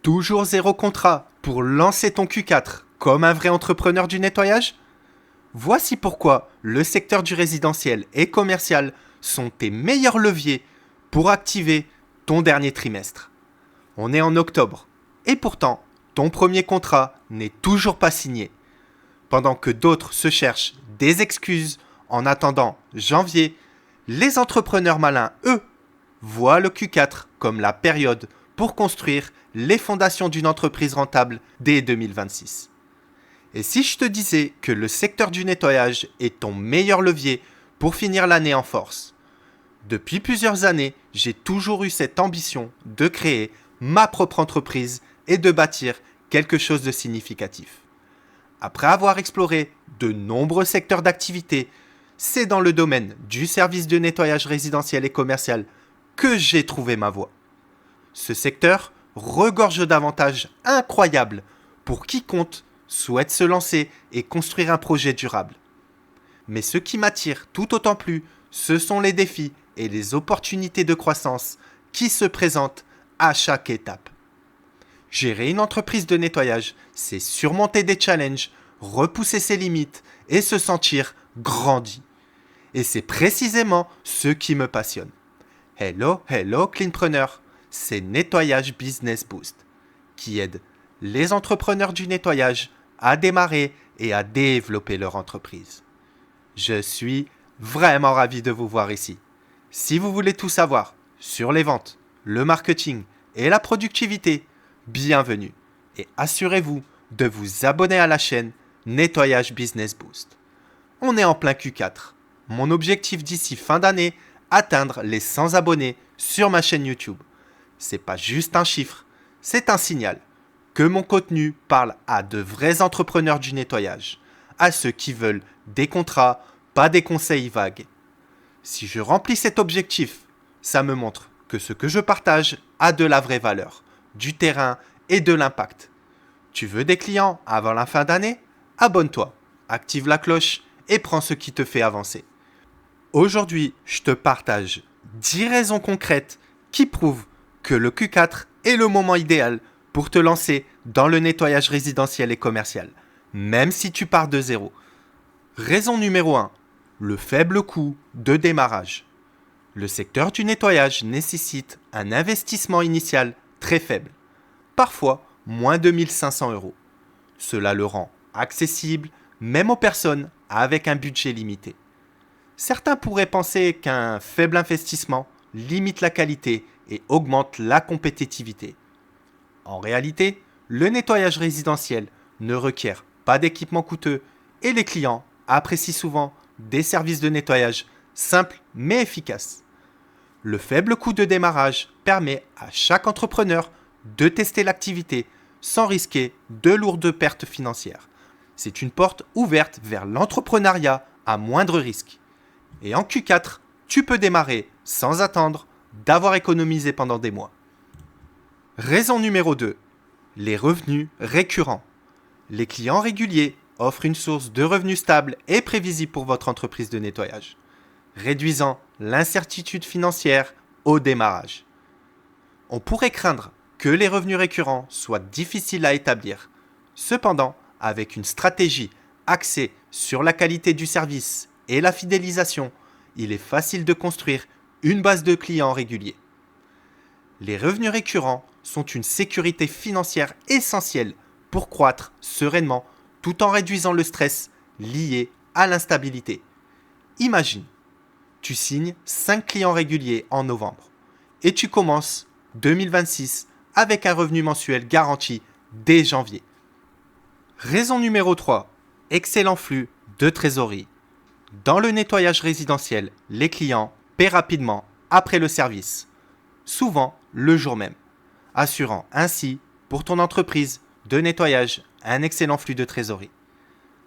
Toujours zéro contrat pour lancer ton Q4 comme un vrai entrepreneur du nettoyage? Voici pourquoi le secteur du résidentiel et commercial sont tes meilleurs leviers pour activer ton dernier trimestre. On est en octobre et pourtant, ton premier contrat n'est toujours pas signé. Pendant que d'autres se cherchent des excuses en attendant janvier, les entrepreneurs malins, eux, voient le Q4 comme la période pour construire les fondations d'une entreprise rentable dès 2026. Et si je te disais que le secteur du nettoyage est ton meilleur levier pour finir l'année en force? Depuis plusieurs années, j'ai toujours eu cette ambition de créer ma propre entreprise et de bâtir quelque chose de significatif. Après avoir exploré de nombreux secteurs d'activité, c'est dans le domaine du service de nettoyage résidentiel et commercial que j'ai trouvé ma voie. Ce secteur regorge d'avantages incroyables pour quiconque souhaite se lancer et construire un projet durable. Mais ce qui m'attire tout autant plus, ce sont les défis et les opportunités de croissance qui se présentent à chaque étape. Gérer une entreprise de nettoyage, c'est surmonter des challenges, repousser ses limites et se sentir grandi. Et c'est précisément ce qui me passionne. Hello Cleanpreneur, c'est Nettoyage Business Boost qui aide les entrepreneurs du nettoyage à démarrer et à développer leur entreprise. Je suis vraiment ravi de vous voir ici. Si vous voulez tout savoir sur les ventes, le marketing et la productivité, bienvenue et assurez-vous de vous abonner à la chaîne Nettoyage Business Boost. On est en plein Q4. Mon objectif d'ici fin d'année, atteindre les 100 abonnés sur ma chaîne YouTube. C'est pas juste un chiffre, c'est un signal que mon contenu parle à de vrais entrepreneurs du nettoyage, à ceux qui veulent des contrats, pas des conseils vagues. Si je remplis cet objectif, ça me montre que ce que je partage a de la vraie valeur, du terrain et de l'impact. Tu veux des clients avant la fin d'année? Abonne-toi, active la cloche et prends ce qui te fait avancer. Aujourd'hui, je te partage 10 raisons concrètes qui prouvent que le Q4 est le moment idéal pour te lancer dans le nettoyage résidentiel et commercial, même si tu pars de zéro. Raison numéro 1, le faible coût de démarrage. Le secteur du nettoyage nécessite un investissement initial très faible, parfois moins de 1 500 €. Cela le rend accessible même aux personnes avec un budget limité. Certains pourraient penser qu'un faible investissement limite la qualité et augmente la compétitivité. En réalité, le nettoyage résidentiel ne requiert pas d'équipement coûteux et les clients apprécient souvent des services de nettoyage simples mais efficaces. Le faible coût de démarrage permet à chaque entrepreneur de tester l'activité sans risquer de lourdes pertes financières. C'est une porte ouverte vers l'entrepreneuriat à moindre risque. Et en Q4, tu peux démarrer sans attendre d'avoir économisé pendant des mois. Raison numéro 2. Les revenus récurrents. Les clients réguliers offrent une source de revenus stable et prévisible pour votre entreprise de nettoyage, réduisant l'incertitude financière au démarrage. On pourrait craindre que les revenus récurrents soient difficiles à établir. Cependant, avec une stratégie axée sur la qualité du service et la fidélisation, il est facile de construire une base de clients réguliers. Les revenus récurrents sont une sécurité financière essentielle pour croître sereinement tout en réduisant le stress lié à l'instabilité. Imagine, tu signes 5 clients réguliers en novembre et tu commences 2026 avec un revenu mensuel garanti dès janvier. Raison numéro 3. Excellent flux de trésorerie. Dans le nettoyage résidentiel, les clients paient rapidement après le service, souvent le jour même, assurant ainsi pour ton entreprise de nettoyage un excellent flux de trésorerie.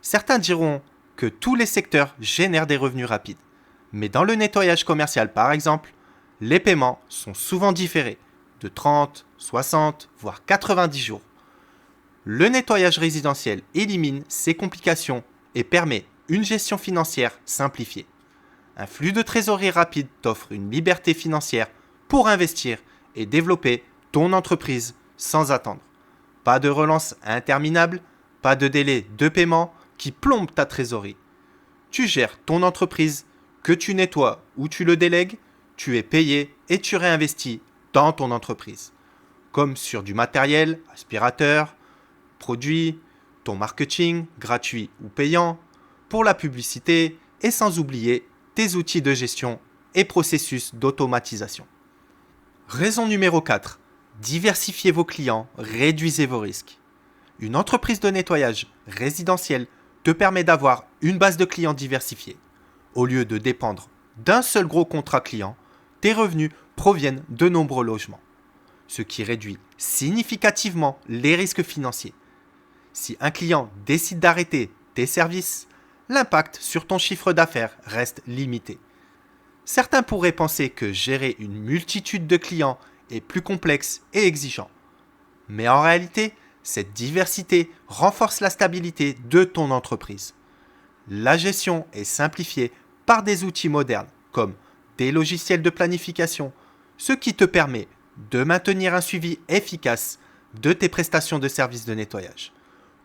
Certains diront que tous les secteurs génèrent des revenus rapides, mais dans le nettoyage commercial par exemple, les paiements sont souvent différés de 30, 60, voire 90 jours. Le nettoyage résidentiel élimine ces complications et permet une gestion financière simplifiée. Un flux de trésorerie rapide t'offre une liberté financière pour investir et développer ton entreprise sans attendre. Pas de relance interminable, pas de délai de paiement qui plombe ta trésorerie. Tu gères ton entreprise, que tu nettoies ou tu le délègues, tu es payé et tu réinvestis dans ton entreprise. Comme sur du matériel, aspirateur, produits, ton marketing, gratuit ou payant, pour la publicité et sans oublier tes outils de gestion et processus d'automatisation. Raison numéro 4. Diversifiez vos clients, réduisez vos risques. Une entreprise de nettoyage résidentiel te permet d'avoir une base de clients diversifiée. Au lieu de dépendre d'un seul gros contrat client, tes revenus proviennent de nombreux logements, ce qui réduit significativement les risques financiers. Si un client décide d'arrêter tes services, l'impact sur ton chiffre d'affaires reste limité. Certains pourraient penser que gérer une multitude de clients est plus complexe et exigeant. Mais en réalité, cette diversité renforce la stabilité de ton entreprise. La gestion est simplifiée par des outils modernes comme des logiciels de planification, ce qui te permet de maintenir un suivi efficace de tes prestations de services de nettoyage,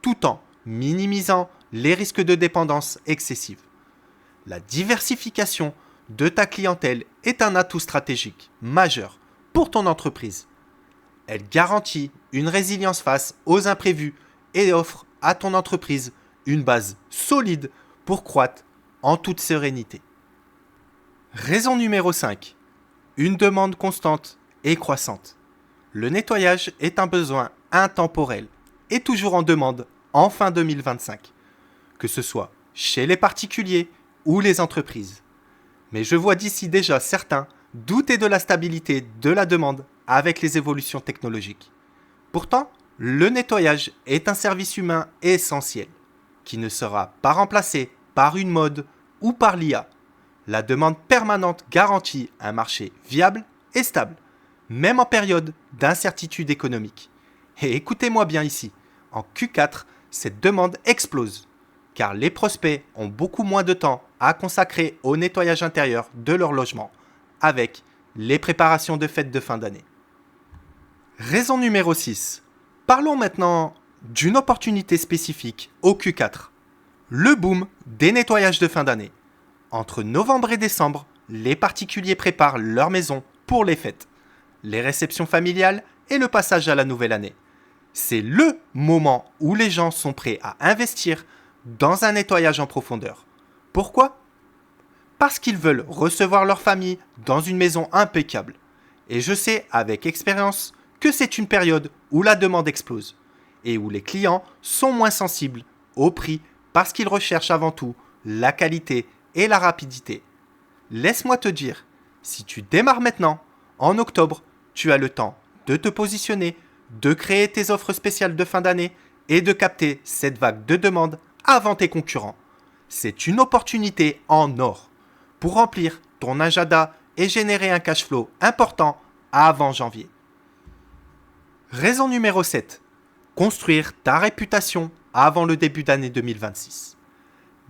tout en minimisant les risques de dépendance excessive. La diversification de ta clientèle est un atout stratégique majeur pour ton entreprise. Elle garantit une résilience face aux imprévus et offre à ton entreprise une base solide pour croître en toute sérénité. Raison numéro 5. Une demande constante et croissante. Le nettoyage est un besoin intemporel et toujours en demande en fin 2025, que ce soit chez les particuliers ou les entreprises. Mais je vois d'ici déjà certains douter de la stabilité de la demande avec les évolutions technologiques. Pourtant, le nettoyage est un service humain essentiel, qui ne sera pas remplacé par une mode ou par l'IA. La demande permanente garantit un marché viable et stable, même en période d'incertitude économique. Et écoutez-moi bien ici, en Q4, cette demande explose, car les prospects ont beaucoup moins de temps à consacrer au nettoyage intérieur de leur logement, avec les préparations de fêtes de fin d'année. Raison numéro 6. Parlons maintenant d'une opportunité spécifique au Q4. Le boom des nettoyages de fin d'année. Entre novembre et décembre, les particuliers préparent leur maison pour les fêtes, les réceptions familiales et le passage à la nouvelle année. C'est le moment où les gens sont prêts à investir dans un nettoyage en profondeur. Pourquoi ? Parce qu'ils veulent recevoir leur famille dans une maison impeccable. Et je sais avec expérience que c'est une période où la demande explose et où les clients sont moins sensibles au prix parce qu'ils recherchent avant tout la qualité et la rapidité. Laisse-moi te dire, si tu démarres maintenant, en octobre, tu as le temps de te positionner, de créer tes offres spéciales de fin d'année et de capter cette vague de demande avant tes concurrents. C'est une opportunité en or pour remplir ton agenda et générer un cash flow important avant janvier. Raison numéro 7. Construire ta réputation avant le début d'année 2026.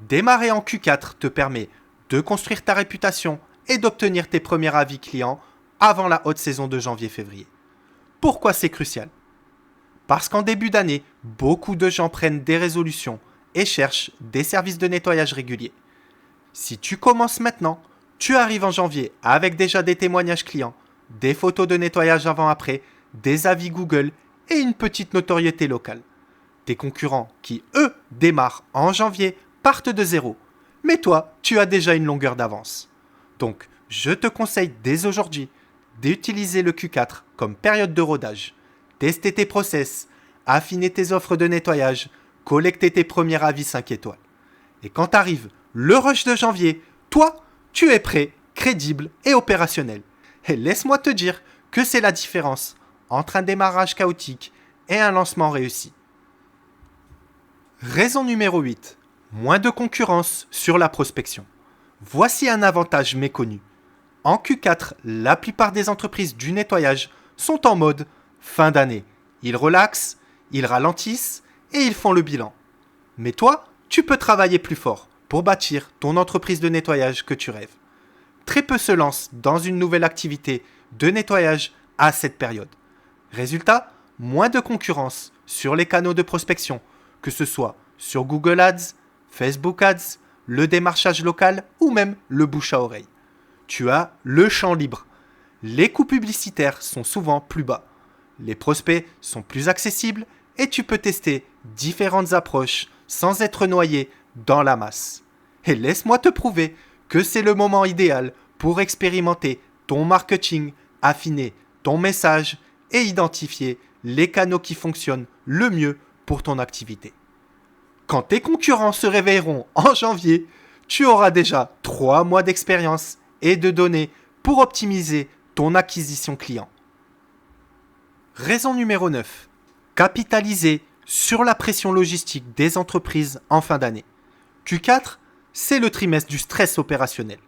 Démarrer en Q4 te permet de construire ta réputation et d'obtenir tes premiers avis clients avant la haute saison de janvier-février. Pourquoi c'est crucial ? Parce qu'en début d'année, beaucoup de gens prennent des résolutions et cherchent des services de nettoyage réguliers. Si tu commences maintenant, tu arrives en janvier avec déjà des témoignages clients, des photos de nettoyage avant-après, des avis Google et une petite notoriété locale. Tes concurrents qui, eux, démarrent en janvier, partent de zéro. Mais toi, tu as déjà une longueur d'avance. Donc, je te conseille dès aujourd'hui d'utiliser le Q4 comme période de rodage. Tester tes process, affiner tes offres de nettoyage, collecter tes premiers avis 5 étoiles. Et quand arrive le rush de janvier, toi, tu es prêt, crédible et opérationnel. Et laisse-moi te dire que c'est la différence entre un démarrage chaotique et un lancement réussi. Raison numéro 8. Moins de concurrence sur la prospection. Voici un avantage méconnu. En Q4, la plupart des entreprises du nettoyage sont en mode fin d'année. Ils relaxent, ils ralentissent et ils font le bilan. Mais toi, tu peux travailler plus fort pour bâtir ton entreprise de nettoyage que tu rêves. Très peu se lancent dans une nouvelle activité de nettoyage à cette période. Résultat, moins de concurrence sur les canaux de prospection, que ce soit sur Google Ads, Facebook Ads, le démarchage local ou même le bouche à oreille. Tu as le champ libre. Les coûts publicitaires sont souvent plus bas. Les prospects sont plus accessibles et tu peux tester différentes approches sans être noyé dans la masse. Et laisse-moi te prouver que c'est le moment idéal pour expérimenter ton marketing, affiner ton message et identifier les canaux qui fonctionnent le mieux pour ton activité. Quand tes concurrents se réveilleront en janvier, tu auras déjà 3 mois d'expérience et de données pour optimiser ton acquisition client. Raison numéro 9. Capitaliser sur la pression logistique des entreprises en fin d'année. Q4, c'est le trimestre du stress opérationnel.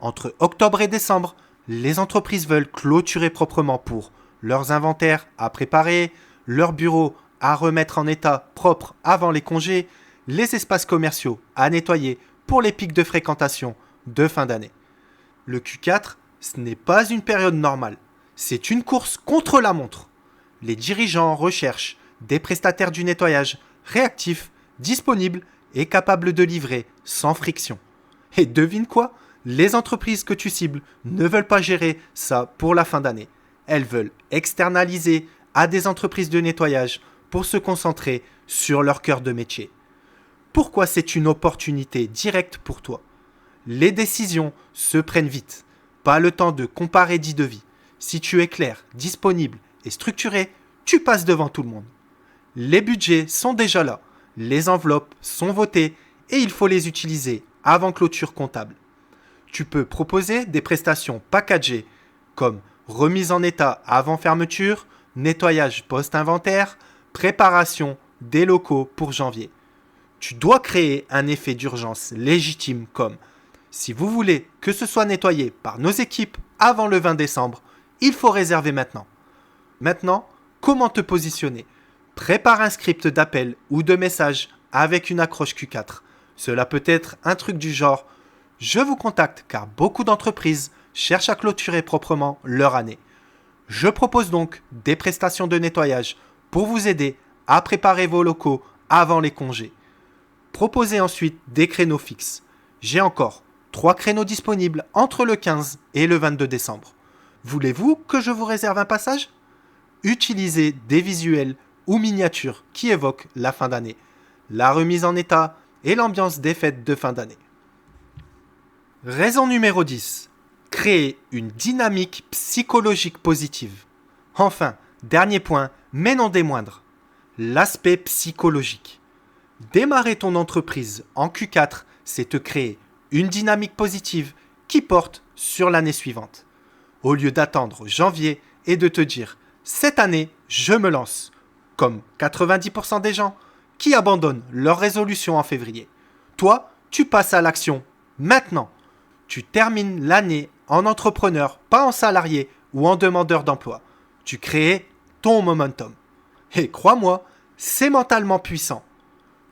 Entre octobre et décembre, les entreprises veulent clôturer proprement pour leurs inventaires à préparer, leurs bureaux à remettre en état propre avant les congés, les espaces commerciaux à nettoyer pour les pics de fréquentation de fin d'année. Le Q4, ce n'est pas une période normale, c'est une course contre la montre. Les dirigeants recherchent des prestataires du nettoyage réactifs, disponibles et capables de livrer sans friction. Et devine quoi ? Les entreprises que tu cibles ne veulent pas gérer ça pour la fin d'année. Elles veulent externaliser à des entreprises de nettoyage pour se concentrer sur leur cœur de métier. Pourquoi c'est une opportunité directe pour toi ? Les décisions se prennent vite. Pas le temps de comparer 10 devis. Si tu es clair, disponible et structuré, tu passes devant tout le monde. Les budgets sont déjà là. Les enveloppes sont votées et il faut les utiliser avant clôture comptable. Tu peux proposer des prestations packagées comme remise en état avant fermeture, nettoyage post-inventaire, préparation des locaux pour janvier. Tu dois créer un effet d'urgence légitime comme si vous voulez que ce soit nettoyé par nos équipes avant le 20 décembre, il faut réserver maintenant. Maintenant, comment te positionner ? Prépare un script d'appel ou de message avec une accroche Q4. Cela peut être un truc du genre « Je vous contacte car beaucoup d'entreprises cherchent à clôturer proprement leur année. Je propose donc des prestations de nettoyage pour vous aider à préparer vos locaux avant les congés. Proposez ensuite des créneaux fixes. J'ai encore 3 créneaux disponibles entre le 15 et le 22 décembre. Voulez-vous que je vous réserve un passage ? Utilisez des visuels ou miniatures qui évoquent la fin d'année, la remise en état et l'ambiance des fêtes de fin d'année. Raison numéro 10. Créer une dynamique psychologique positive. Enfin, dernier point, mais non des moindres, l'aspect psychologique. Démarrer ton entreprise en Q4, c'est te créer une dynamique positive qui porte sur l'année suivante. Au lieu d'attendre janvier et de te dire « cette année, je me lance », comme 90% des gens qui abandonnent leur résolution en février. Toi, tu passes à l'action maintenant. Tu termines l'année en entrepreneur, pas en salarié ou en demandeur d'emploi. Tu crées ton momentum. Et crois-moi, c'est mentalement puissant.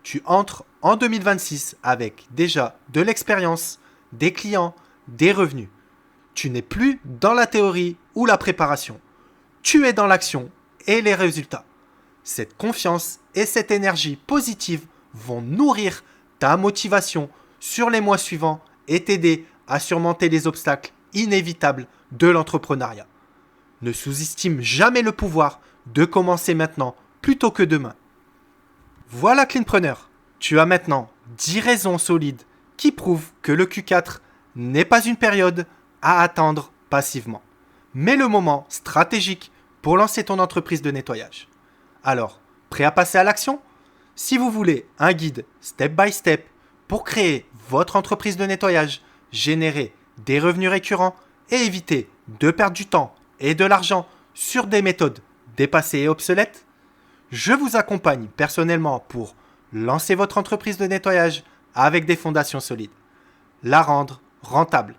Tu entres en 2026 avec déjà de l'expérience, des clients, des revenus. Tu n'es plus dans la théorie ou la préparation. Tu es dans l'action et les résultats. Cette confiance et cette énergie positive vont nourrir ta motivation sur les mois suivants et t'aider à surmonter les obstacles inévitables de l'entrepreneuriat. Ne sous-estime jamais le pouvoir de commencer maintenant plutôt que demain. Voilà Cleanpreneur, tu as maintenant 10 raisons solides qui prouvent que le Q4 n'est pas une période à attendre passivement, mais le moment stratégique pour lancer ton entreprise de nettoyage. Alors, prêt à passer à l'action ? Si vous voulez un guide step by step pour créer votre entreprise de nettoyage, générer des revenus récurrents et éviter de perdre du temps et de l'argent sur des méthodes dépassées et obsolètes, je vous accompagne personnellement pour lancer votre entreprise de nettoyage avec des fondations solides, la rendre rentable,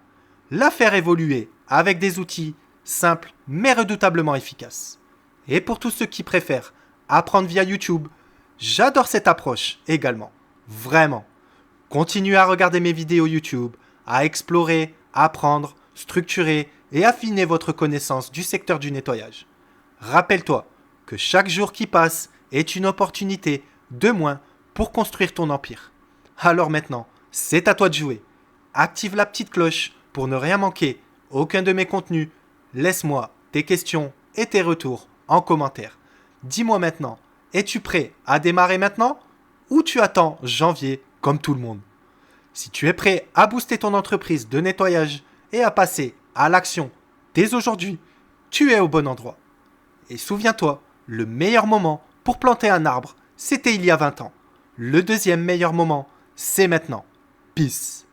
la faire évoluer avec des outils simples mais redoutablement efficaces. Et pour tous ceux qui préfèrent apprendre via YouTube, j'adore cette approche également. Vraiment. Continuez à regarder mes vidéos YouTube, à explorer, apprendre, structurer et affiner votre connaissance du secteur du nettoyage. Rappelle-toi que chaque jour qui passe est une opportunité de moins pour construire ton empire. Alors maintenant, c'est à toi de jouer. Active la petite cloche pour ne rien manquer, aucun de mes contenus. Laisse-moi tes questions et tes retours en commentaire. Dis-moi maintenant, es-tu prêt à démarrer maintenant ou tu attends janvier comme tout le monde? Si tu es prêt à booster ton entreprise de nettoyage et à passer à l'action dès aujourd'hui, tu es au bon endroit. Et souviens-toi, le meilleur moment pour planter un arbre, c'était il y a 20 ans. Le deuxième meilleur moment, c'est maintenant. Peace.